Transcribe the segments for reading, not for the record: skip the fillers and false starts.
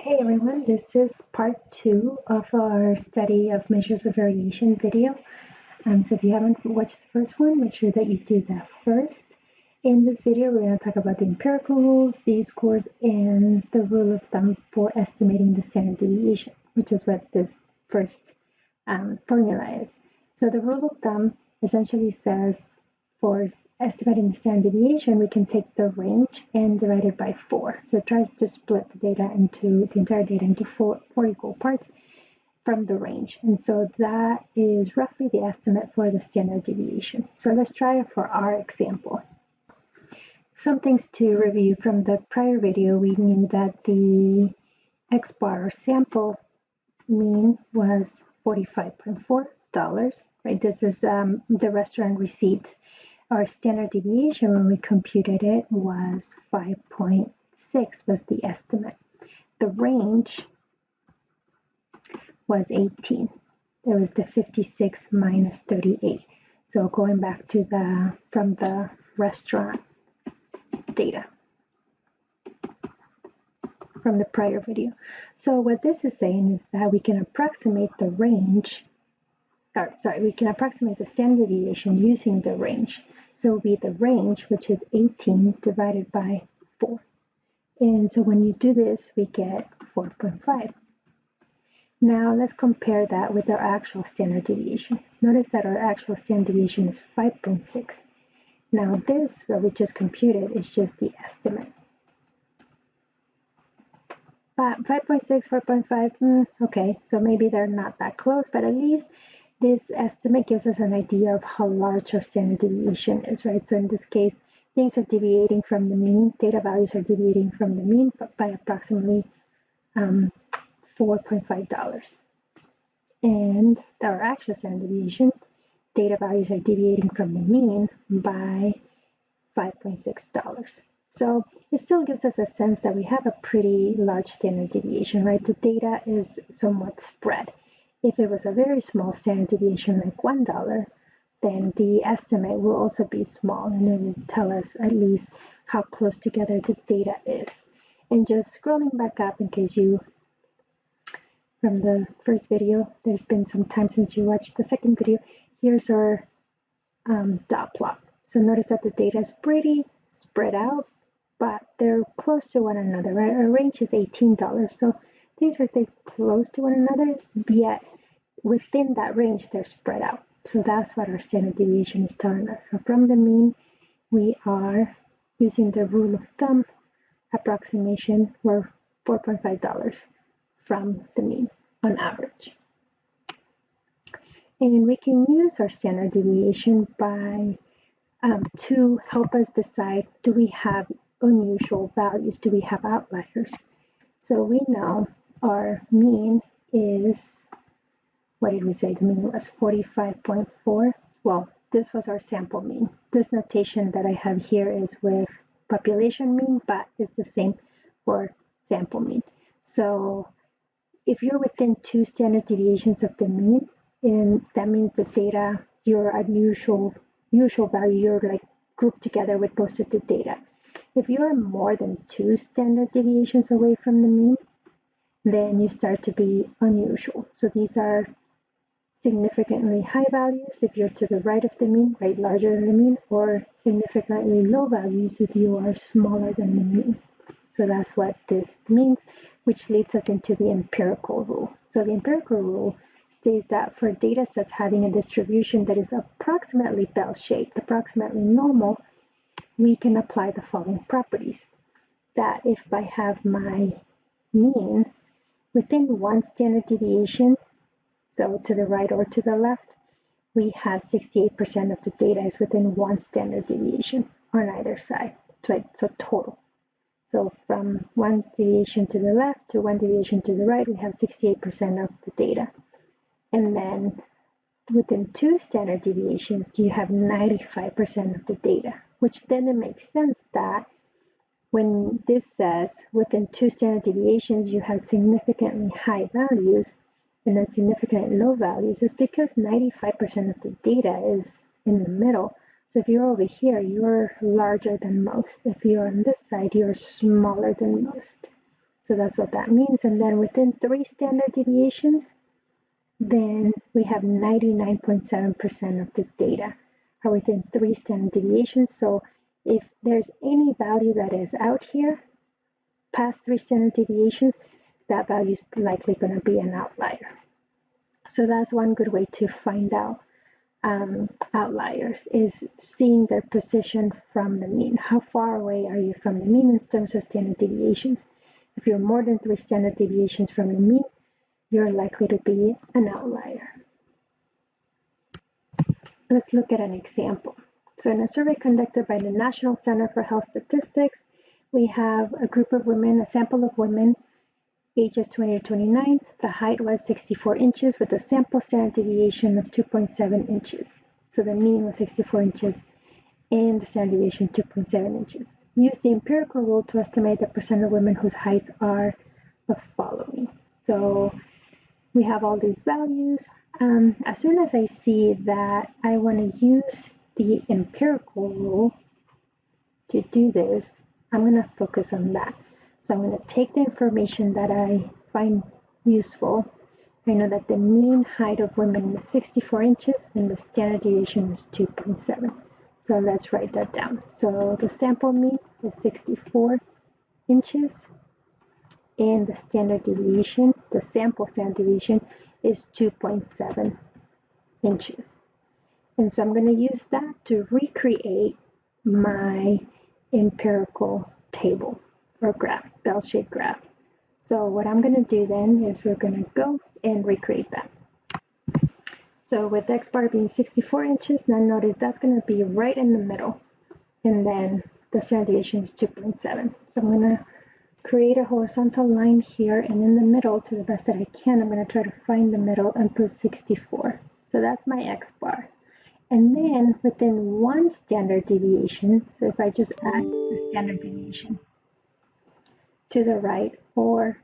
Hey everyone, this is part 2 of our study of measures of variation video. So if you haven't watched the first one, make sure that you do that first. In this video, we're going to talk about the empirical rules, z-scores, and the rule of thumb for estimating the standard deviation, which is what this first formula is. So the rule of thumb essentially says for estimating the standard deviation, we can take the range and divide it by 4. So it tries to split the entire data into four equal parts from the range. And so that is roughly the estimate for the standard deviation. So let's try it for our example. Some things to review from the prior video. We knew that the X bar or sample mean was $45.4, right? This is the restaurant receipts. Our standard deviation when we computed it was 5.6 was the estimate. The range was 18. It was the 56 minus 38. So going back to from the restaurant data from the prior video. So what this is saying is that we can approximate the range, we can approximate the standard deviation using the range. So it will be the range, which is 18 divided by 4. And so when you do this, we get 4.5. Now let's compare that with our actual standard deviation. Notice that our actual standard deviation is 5.6. Now this, what we just computed, is just the estimate. 5.6, 4.5, okay, so maybe they're not that close, but at least this estimate gives us an idea of how large our standard deviation is, right? So in this case, things are deviating from the mean, data values are deviating from the mean by approximately $4.5. And our actual standard deviation, data values are deviating from the mean by $5.6. So it still gives us a sense that we have a pretty large standard deviation, right? The data is somewhat spread. If it was a very small standard deviation like $1, then the estimate will also be small, and it will tell us at least how close together the data is. And just scrolling back up in case from the first video, there's been some time since you watched the second video, here's our dot plot. So notice that the data is pretty spread out, but they're close to one another, right? Our range is $18, so these are close to one another, yet within that range, they're spread out. So that's what our standard deviation is telling us. So from the mean, we are using the rule of thumb approximation, we're $4.5 from the mean on average. And we can use our standard deviation to help us decide, do we have unusual values? Do we have outliers? So we know our mean is, what did we say the mean was? 45.4. Well, this was our sample mean. This notation that I have here is with population mean, but it's the same for sample mean. So if you're within 2 standard deviations of the mean, and that means the data, your unusual value, you're like grouped together with most of the data. If you are more than 2 standard deviations away from the mean, then you start to be unusual. So these are significantly high values if you're to the right of the mean, right, larger than the mean, or significantly low values if you are smaller than the mean. So that's what this means, which leads us into the empirical rule. So the empirical rule states that for data sets having a distribution that is approximately bell-shaped, approximately normal, we can apply the following properties. That if I have my mean within 1 standard deviation, so to the right or to the left, we have 68% of the data is within 1 standard deviation on either side, so total. So from 1 deviation to the left to 1 deviation to the right, we have 68% of the data. And then within 2 standard deviations, you have 95% of the data, which then it makes sense that when this says within 2 standard deviations, you have significantly high values and then significantly low values, is because 95% of the data is in the middle. So if you're over here, you're larger than most. If you're on this side, you're smaller than most. So that's what that means. And then within 3 standard deviations, then we have 99.7% of the data are within 3 standard deviations. So if there's any value that is out here past 3 standard deviations, that value is likely going to be an outlier. So that's one good way to find out outliers, is seeing their position from the mean. How far away are you from the mean in terms of standard deviations? If you're more than 3 standard deviations from the mean, you're likely to be an outlier. Let's look at an example. So in a survey conducted by the National Center for Health Statistics, we have a group of women, a sample of women, ages 20 to 29. The height was 64 inches with a sample standard deviation of 2.7 inches. So the mean was 64 inches and the standard deviation 2.7 inches. Use the empirical rule to estimate the percent of women whose heights are the following. So we have all these values. As soon as I see that I want to use the empirical rule to do this, I'm going to focus on that. So I'm going to take the information that I find useful. I know that the mean height of women is 64 inches and the standard deviation is 2.7. So let's write that down. So the sample mean is 64 inches and the standard deviation, the sample standard deviation, is 2.7 inches. And so I'm going to use that to recreate my empirical table or graph, bell-shaped graph. So what I'm going to do then is we're going to go and recreate that. So with x bar being 64 inches, now notice that's going to be right in the middle. And then the standard deviation is 2.7. So I'm going to create a horizontal line here, and in the middle, to the best that I can, I'm going to try to find the middle and put 64. So that's my x bar. And then within 1 standard deviation, so if I just add the standard deviation to the right or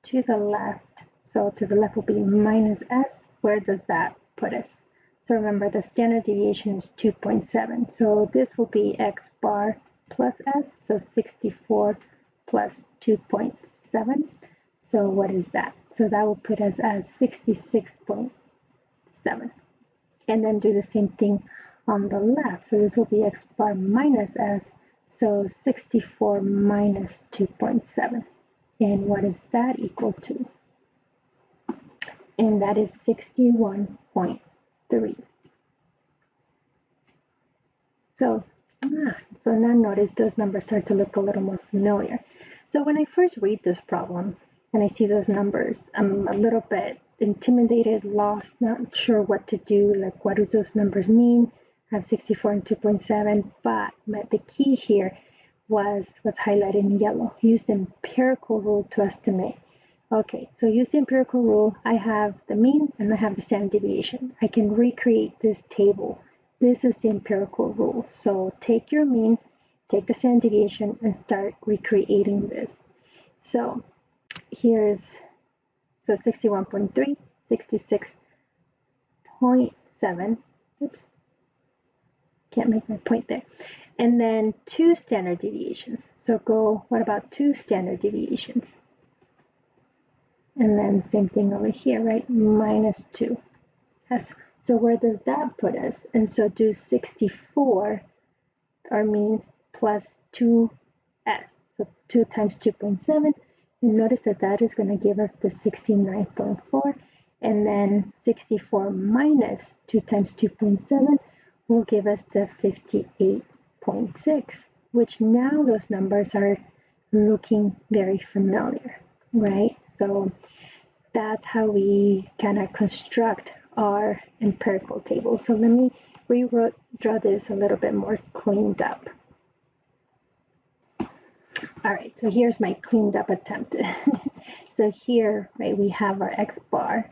to the left, so to the left will be minus s, where does that put us? So remember, the standard deviation is 2.7. So this will be x bar plus s, so 64 plus 2.7. So what is that? So that will put us as 66.7. And then do the same thing on the left. So this will be x bar minus s, so 64 minus 2.7. And what is that equal to? And that is 61.3. So now notice those numbers start to look a little more familiar. So when I first read this problem and I see those numbers, I'm a little bit intimidated, lost, not sure what to do, like what do those numbers mean? I have 64 and 2.7, but the key here was what's highlighted in yellow. Use the empirical rule to estimate. Okay, so use the empirical rule. I have the mean and I have the standard deviation. I can recreate this table. This is the empirical rule. So take your mean, take the standard deviation, and start recreating this. So here's 61.3, 66.7. Oops, can't make my point there. And then 2 standard deviations. So what about 2 standard deviations? And then same thing over here, right? Minus 2. Yes. So where does that put us? And so do 64, our mean, plus 2s. So 2 times 2.7. And notice that that is going to give us the 69.4. And then 64 minus 2 times 2.7 will give us the 58.6, which now those numbers are looking very familiar, right? So that's how we kind of construct our empirical table. So let me draw this a little bit more cleaned up. All right, so here's my cleaned up attempt. So here, right, we have our x bar.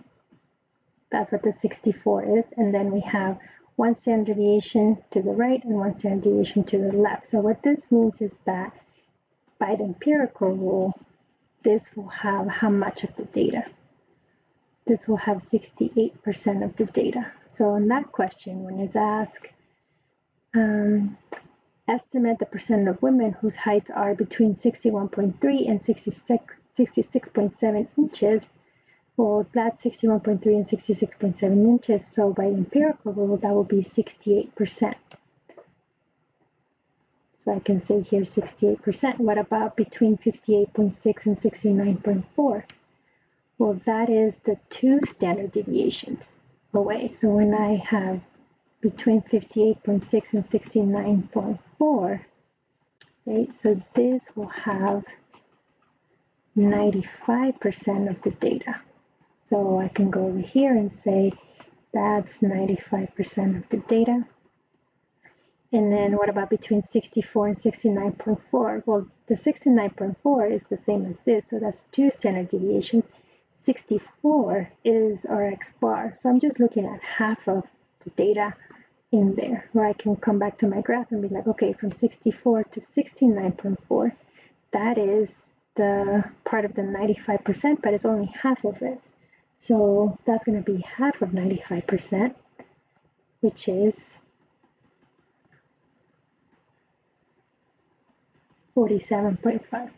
That's what the 64 is. And then we have 1 standard deviation to the right and 1 standard deviation to the left. So what this means is that by the empirical rule, this will have how much of the data? This will have 68% of the data. So in that question, when it's asked, estimate the percent of women whose heights are between 61.3 and 66.7 inches. Well, that's 61.3 and 66.7 inches. So by the empirical rule, that will be 68%. So I can say here 68%. What about between 58.6 and 69.4? Well, that is the 2 standard deviations away. So when I have between 58.6 and 69.4, right, so this will have 95% of the data. So I can go over here and say that's 95% of the data. And then what about between 64 and 69.4? Well, the 69.4 is the same as this, so that's 2 standard deviations. 64 is our X bar, so I'm just looking at half of the data in there, where I can come back to my graph and be like, okay, from 64 to 69.4, that is the part of the 95%, but it's only half of it. So that's going to be half of 95%, which is 47.5.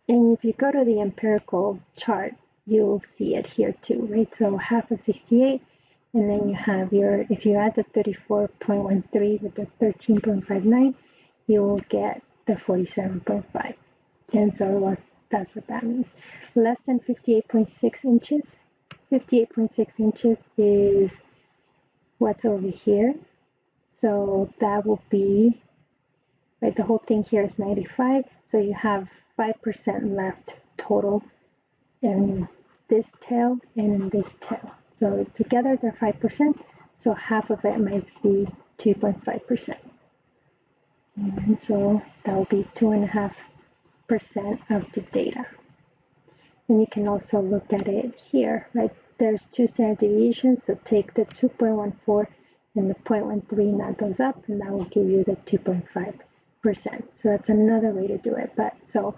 And if you go to the empirical chart, you'll see it here too, right? So half of 68, and then you have your, if you add the 34.13 with the 13.59, you will get the 47.5. And so that's what that means. Less than 58.6 inches. 58.6 inches is what's over here. So that will be, right, the whole thing here is 95. So you have 5% left total in this tail and in this tail. So together they're 5. So half of it might be 2.5%. And so that will be 2.5% of the data. And you can also look at it here, right? There's 2 standard deviations, so take the 2.14 and the 0.13, add those up, and that will give you the 2.5%. So that's another way to do it. But so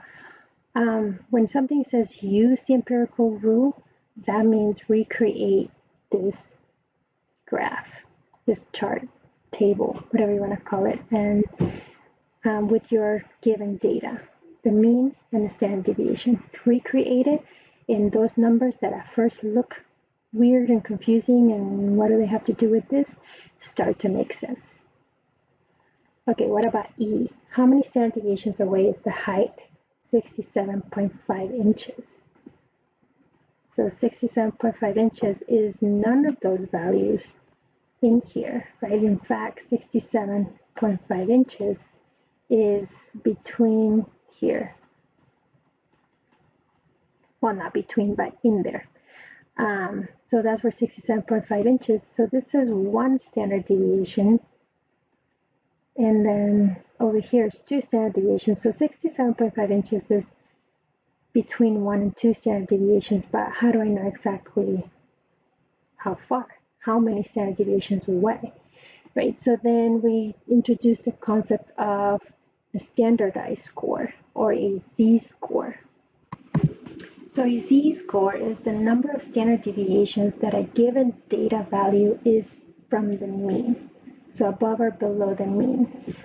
when something says use the empirical rule, that means recreate this graph, this chart, table, whatever you want to call it, and with your given data, the mean and the standard deviation. Recreate it in those numbers that at first look weird and confusing and what do they have to do with this, start to make sense. Okay, what about E? How many standard deviations away is the height? 67.5 inches. So 67.5 inches is none of those values in here, right? In fact, 67.5 inches is between here. Well, not between, but in there. So that's where 67.5 inches. So this is 1 standard deviation. And then over here is 2 standard deviations. So 67.5 inches is between 1 and 2 standard deviations. But how do I know exactly how far? How many standard deviations away? Right, so then we introduce the concept of a standardized score or a z-score. So a z-score is the number of standard deviations that a given data value is from the mean, so above or below the mean.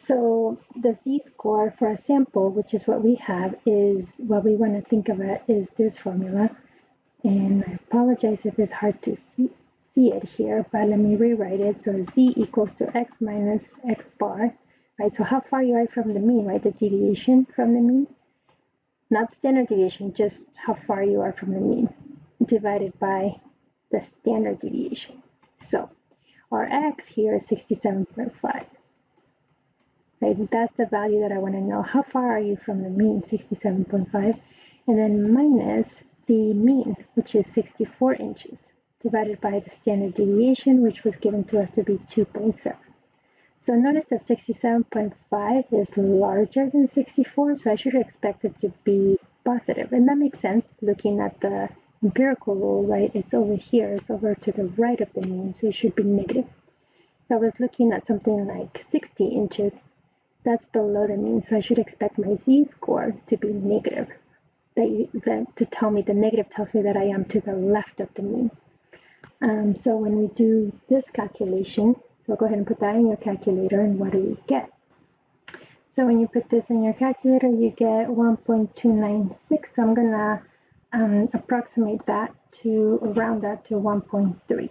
So the z-score for a sample, which is what we have, is what we want to think of it is this formula. And I apologize if it's hard to see it here, but let me rewrite it. So z equals to x minus x bar, right? So how far you are from the mean, right? The deviation from the mean, not standard deviation, just how far you are from the mean, divided by the standard deviation. So our x here is 67.5. Right? That's the value that I want to know. How far are you from the mean, 67.5? And then minus the mean, which is 64 inches, divided by the standard deviation, which was given to us to be 2.7. So notice that 67.5 is larger than 64, so I should expect it to be positive. And that makes sense looking at the empirical rule, right? It's over here, it's over to the right of the mean, so it should be negative. If I was looking at something like 60 inches, that's below the mean, so I should expect my z-score to be negative. To tell me, the negative tells me that I am to the left of the mean. So when we do this calculation, so go ahead and put that in your calculator, and what do we get? So when you put this in your calculator, you get 1.296. So I'm gonna approximate that to, round that to 1.3,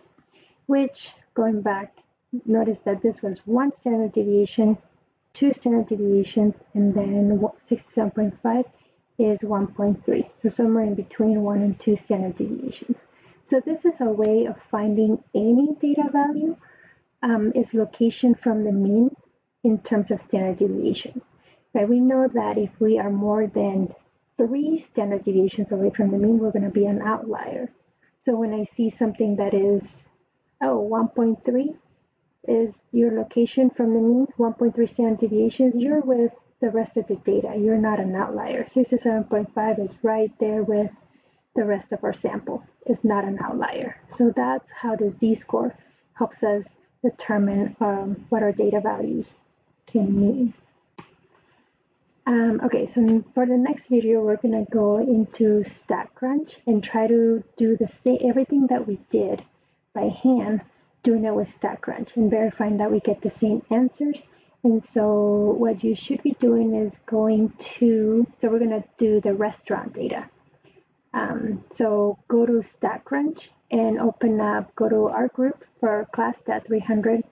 which, going back, notice that this was 1 standard deviation, 2 standard deviations, and then 67.5 is 1.3. So somewhere in between 1 and 2 standard deviations. So this is a way of finding any data value, its location from the mean in terms of standard deviations. But we know that if we are more than 3 standard deviations away from the mean, we're going to be an outlier. So when I see something that is, 1.3 is your location from the mean, 1.3 standard deviations, you're with the rest of the data. You're not an outlier. 67.5 is right there with the rest of our sample. It's not an outlier. So that's how the z-score helps us determine what our data values can mean. Okay, so for the next video, we're gonna go into StatCrunch and try to do the same, everything that we did by hand, doing it with StatCrunch and verifying that we get the same answers. And so what you should be doing is so we're gonna do the restaurant data. So go to StatCrunch and go to our group for class Stat 300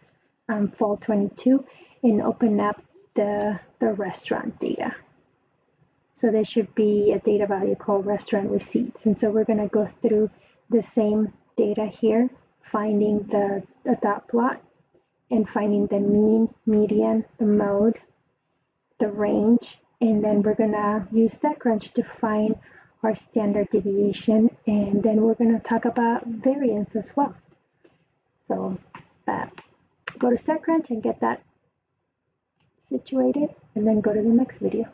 Fall 22 and open up the restaurant data. So there should be a data value called restaurant receipts. And so we're going to go through the same data here, finding the dot plot and finding the mean, median, the mode, the range, and then we're going to use StatCrunch to find our standard deviation, and then we're going to talk about variance as well. So go to StatCrunch and get that situated, and then go to the next video.